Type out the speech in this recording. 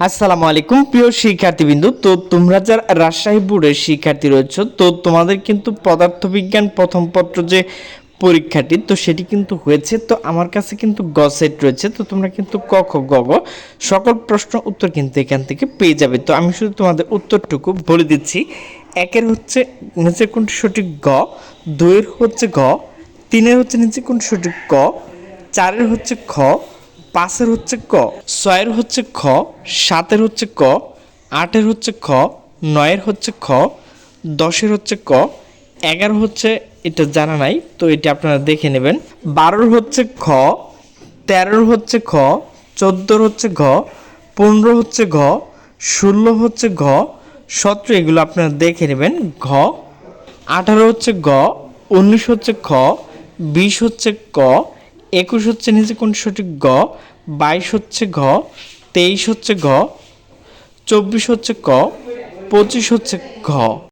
আসসালামু আলাইকুম প্রিয় শিক্ষার্থীবৃন্দ। তো তোমরা যারা রাজশাহী বোর্ডের শিক্ষার্থী রয়েছে, তো তোমাদের কিন্তু পদার্থবিজ্ঞান প্রথম পত্র যে পরীক্ষাটি, তো সেটি কিন্তু হয়েছে। তো আমার কাছে কিন্তু গ সেট রয়েছে, তো তোমরা কিন্তু ক খ গ ঘ সকল প্রশ্ন উত্তর কিন্তু এখান থেকে পেয়ে যাবে। তো আমি শুধু তোমাদের উত্তরটুকু বলে দিচ্ছি। একের হচ্ছে নিচে কোনটি সঠিক গ, দুইয়ের হচ্ছে ঘ, তিনের হচ্ছে নিচে কোনটি সঠিক ক, চারের হচ্ছে খ, পাঁচের হচ্ছে ক, ছয়ের হচ্ছে খ, সাতের হচ্ছে ক, আটের হচ্ছে খ, নয়ের হচ্ছে খ, দশের হচ্ছে ক, 11 হচ্ছে এটা জানা নাই, তো এটা আপনারা দেখে নেবেন। 12 হচ্ছে খ, 13 হচ্ছে খ, 14 হচ্ছে ঘ, 15 হচ্ছে ঘ, 16 হচ্ছে ঘ, 17 এগুলো আপনারা দেখে নেবেন ঘ, 18 হচ্ছে গ, 19 হচ্ছে খ, 20 হচ্ছে ক, 21 হচ্ছে নিচে কোন সঠিক গ, 22 হচ্ছে ঘ, 23 হচ্ছে ঘ, 24 হচ্ছে ক, 25 হচ্ছে ঘ।